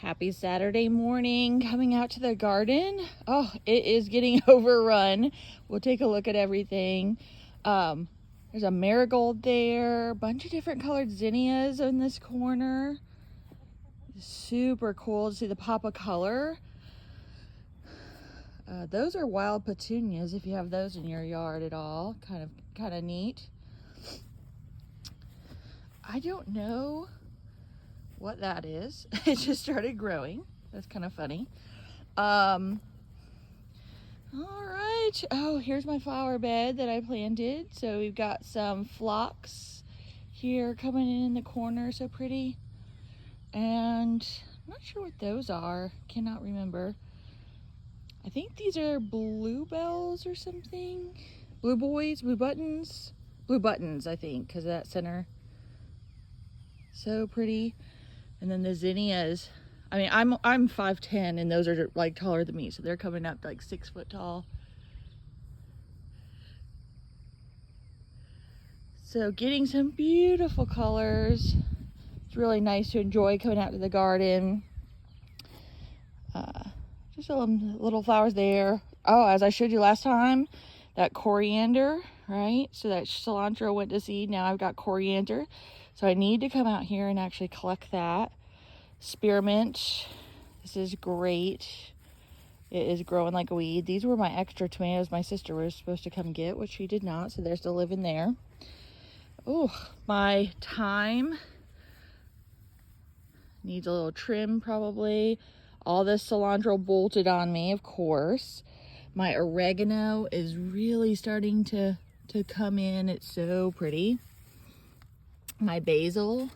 Happy Saturday morning, coming out to the garden. Oh, it is getting overrun. We'll take a look at everything. There's a marigold there, a bunch of different colored zinnias in this corner. Super cool to see the pop of color. Those are wild petunias if you have those in your yard at all. Kind of neat. I don't know what that is. It just started growing. That's kind of funny. All right. Oh, here's my flower bed that I planted. So we've got some phlox here coming in the corner, so pretty. And I'm not sure what those are. Cannot remember. I think these are bluebells or something. Blue boys, blue buttons. Blue buttons, I think, because of that center. So pretty. And then the zinnias. I mean, I'm 5'10", and those are like taller than me, so they're coming up like 6 foot tall. So getting some beautiful colors. It's really nice to enjoy coming out to the garden. Just some little flowers there. Oh, as I showed you last time, that coriander, right? So that cilantro went to seed. Now I've got coriander. So I need to come out here and actually collect that. Spearmint. This is great. It is growing like a weed. These were my extra tomatoes my sister was supposed to come get, which she did not, so they're still living there. Oh, my thyme needs a little trim probably. All this cilantro bolted on me, of course. My oregano is really starting to come in. It's so pretty. My basil,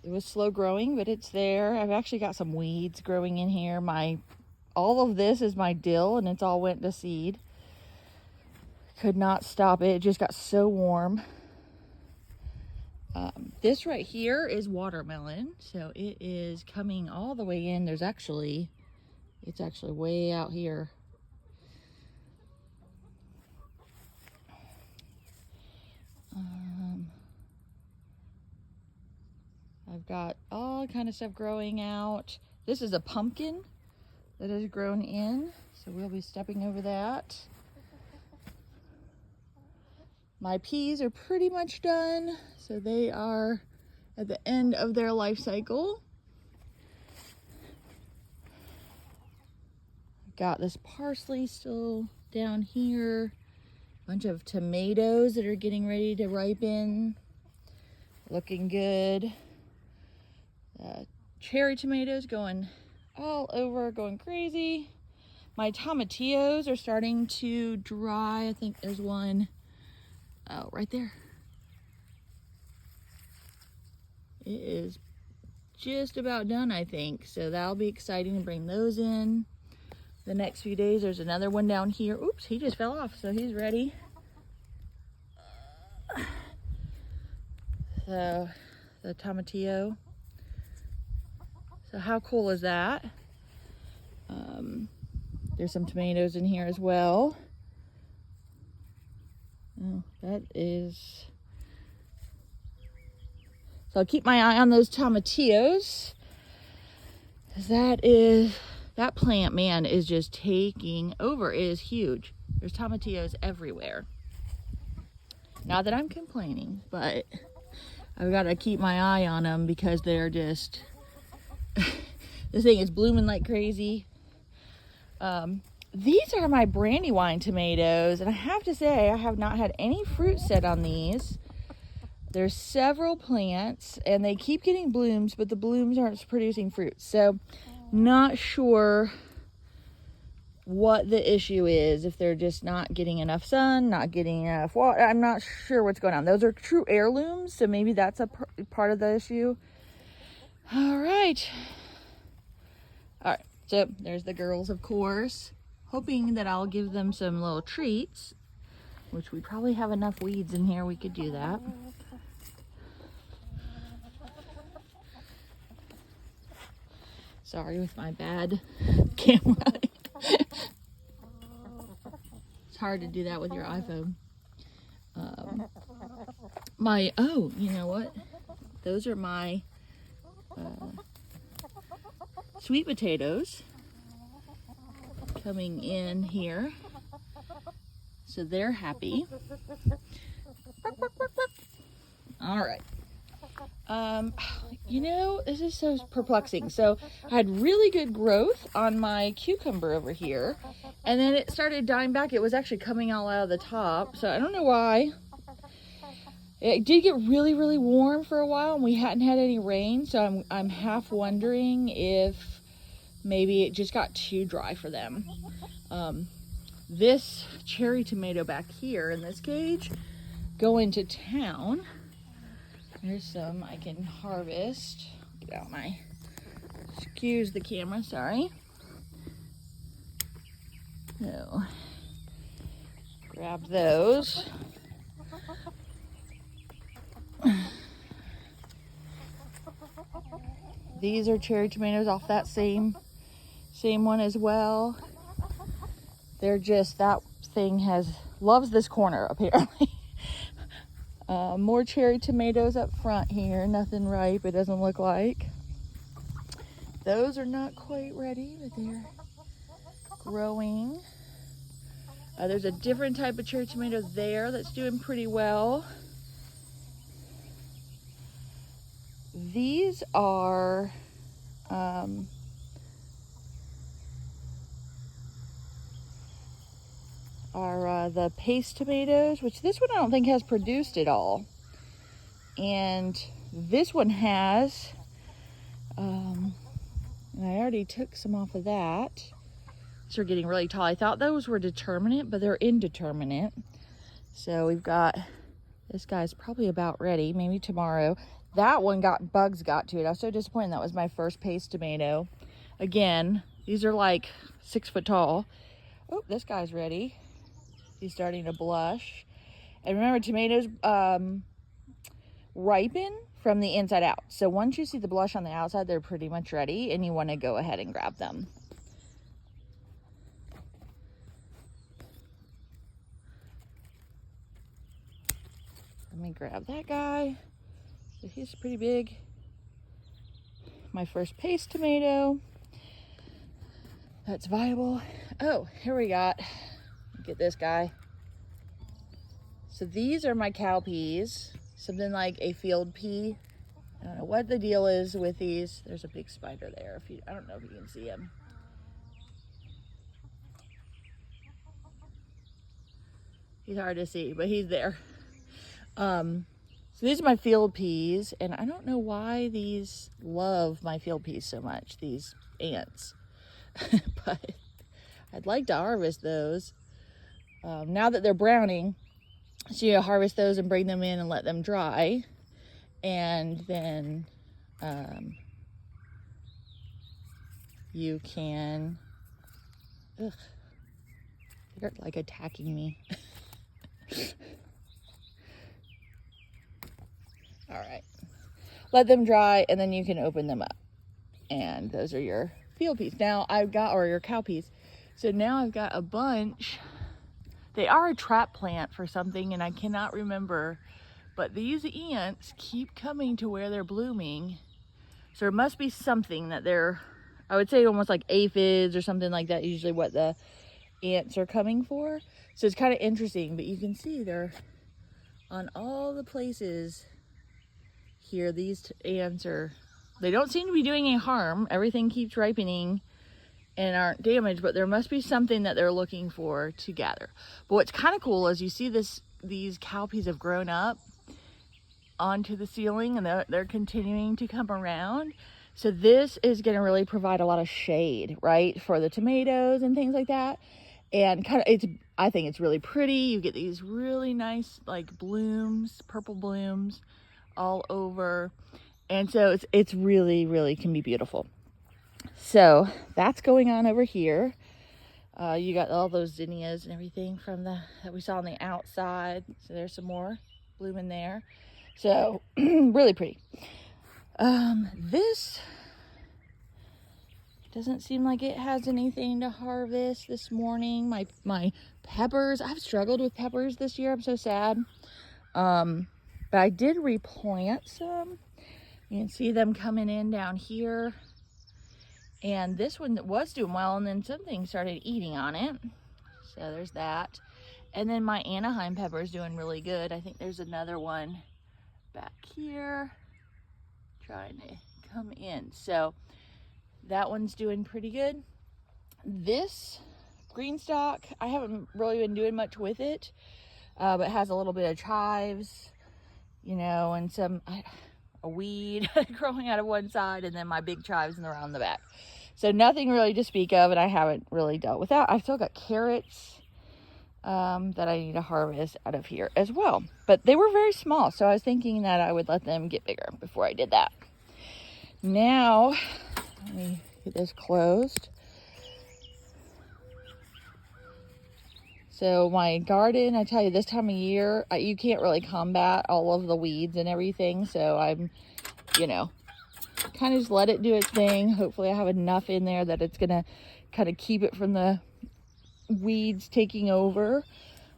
it was slow growing, but it's there. I've actually got some weeds growing in here. All of this is my dill, and it's all went to seed. Could not stop it. It just got so warm. This right here is watermelon, so it is coming all the way in. It's actually way out here. I've got all kind of stuff growing out. This is a pumpkin that has grown in, so we'll be stepping over that. My peas are pretty much done, so they are at the end of their life cycle. Got this parsley still down here. A bunch of tomatoes that are getting ready to ripen. Looking good. Cherry tomatoes going all over, going crazy. My tomatillos are starting to dry. I think there's one. Oh, right there. It is just about done, I think. So that'll be exciting to bring those in the next few days. There's another one down here. Oops, he just fell off, so he's ready. So the tomatillo. So how cool is that? There's some tomatoes in here as well. Oh, that is... So I'll keep my eye on those tomatillos. That plant, man, is just taking over. It is huge. There's tomatillos everywhere. Not that I'm complaining, but I've got to keep my eye on them because they're just... This thing is blooming like crazy. These are my Brandywine tomatoes, and I have to say I have not had any fruit set on these. There's several plants, and they keep getting blooms, but the blooms aren't producing fruit. So, not sure what the issue is. If they're just not getting enough sun, not getting enough water. I'm not sure what's going on. Those are true heirlooms, so maybe that's a part of the issue. All right. So there's the girls, of course. Hoping that I'll give them some little treats, which we probably have enough weeds in here we could do that. Sorry with my bad camera. It's hard to do that with your iPhone. You know what? Those are my sweet potatoes coming in here. So they're happy. All right. You know, this is so perplexing. So I had really good growth on my cucumber over here, and then it started dying back. It was actually coming all out of the top, so I don't know why. It did get really, really warm for a while, and we hadn't had any rain, so I'm half wondering if maybe it just got too dry for them. This cherry tomato back here in this cage, going to town. There's some I can harvest. Get out my, excuse the camera, sorry. So, grab those. These are cherry tomatoes off that same one as well. They're just, that thing loves this corner apparently. More cherry tomatoes up front here. Nothing ripe, it doesn't look like. Those are not quite ready, but they're growing. There's a different type of cherry tomato there that's doing pretty well. These are the paste tomatoes, which this one I don't think has produced at all, and this one has, and I already took some off of that. These are getting really tall. I thought those were determinate, but they're indeterminate. So we've got, this guy's probably about ready, maybe tomorrow. That one bugs got to it. I was so disappointed. That was my first paste tomato. Again, these are like 6 foot tall. Oh, this guy's ready. He's starting to blush. And remember, tomatoes ripen from the inside out. So once you see the blush on the outside, they're pretty much ready, and you want to go ahead and grab them. Let me grab that guy. So he's pretty big. My first paste tomato. That's viable. Oh, here we got, get this guy. So these are my cowpeas, something like a field pea. I don't know what the deal is with these. There's a big spider there. I don't know if you can see him. He's hard to see, but he's there. So these are my field peas, and I don't know why these love my field peas so much, these ants. But I'd like to harvest those. Now that they're browning, so you harvest those and bring them in and let them dry. And then you can, they're like attacking me. All right, let them dry, and then you can open them up. And those are your field peas. Now I've got, or your cow peas. So now I've got a bunch. They are a trap plant for something, and I cannot remember, but these ants keep coming to where they're blooming. So there must be something that they're, I would say almost like aphids or something like that, usually what the ants are coming for. So it's kind of interesting, but you can see they're on all the places here. These ants are, they don't seem to be doing any harm. Everything keeps ripening and aren't damaged, but there must be something that they're looking for to gather. But what's kind of cool is you see these cowpeas have grown up onto the ceiling, and they're continuing to come around. So this is going to really provide a lot of shade, right, for the tomatoes and things like that. And kind of, I think it's really pretty. You get these really nice like blooms, purple blooms all over. And so it's really, really can be beautiful. So that's going on over here. You got all those zinnias and everything from that we saw on the outside. So there's some more blooming there. So really pretty. This doesn't seem like it has anything to harvest this morning. My peppers, I've struggled with peppers this year. I'm so sad. But I did replant some. You can see them coming in down here. And this one was doing well, and then something started eating on it. So there's that. And then my Anaheim pepper is doing really good. I think there's another one back here trying to come in. So that one's doing pretty good. This green stalk, I haven't really been doing much with it, but it has a little bit of chives, you know, and a weed growing out of one side, and then my big chives around the back. So nothing really to speak of, and I haven't really dealt with that. I've still got carrots that I need to harvest out of here as well. But they were very small, so I was thinking that I would let them get bigger before I did that. Now, let me get this closed. So my garden, I tell you, this time of year, you can't really combat all of the weeds and everything. So I'm, you know, kind of just let it do its thing. Hopefully I have enough in there that it's going to kind of keep it from the weeds taking over.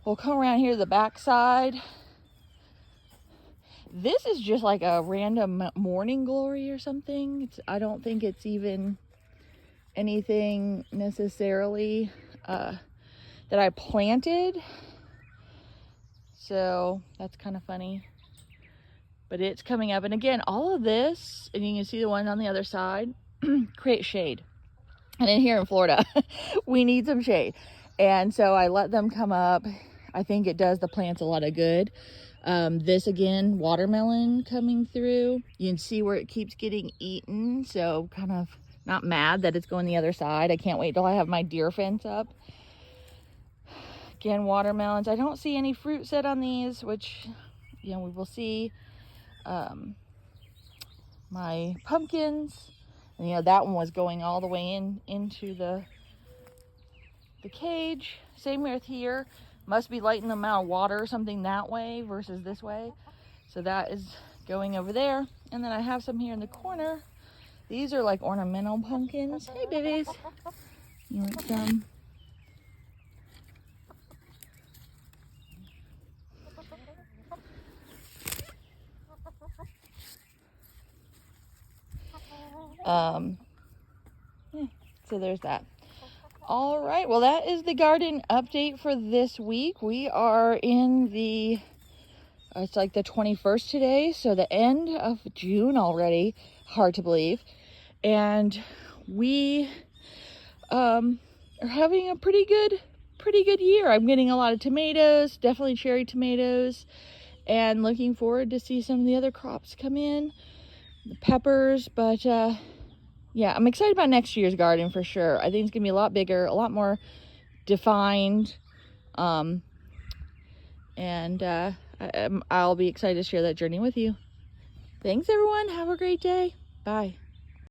We'll come around here to the back side. This is just like a random morning glory or something. I don't think it's even anything necessarily that I planted, so that's kind of funny, but it's coming up. And again, all of this, and you can see the one on the other side, create shade. And in here in Florida, we need some shade, and so I let them come up. I think it does the plants a lot of good. This again, watermelon coming through, you can see where it keeps getting eaten, so kind of not mad that it's going the other side. I can't wait till I have my deer fence up. Again, watermelons. I don't see any fruit set on these, which, you know, we will see. My pumpkins, and you know, that one was going all the way into the cage. Same with here. Must be lighting the amount of water or something that way versus this way. So that is going over there. And then I have some here in the corner. These are like ornamental pumpkins. Hey, babies. You want some? Yeah, so there's that. All right, well, that is the garden update for this week. We are in the, it's like the 21st today, so the end of June already. Hard to believe. And we are having a pretty good year. I'm getting a lot of tomatoes, definitely cherry tomatoes, and looking forward to see some of the other crops come in, the peppers. But yeah, I'm excited about next year's garden for sure. I think it's gonna be a lot bigger, a lot more defined, and I'll be excited to share that journey with you. Thanks everyone, have a great day. Bye.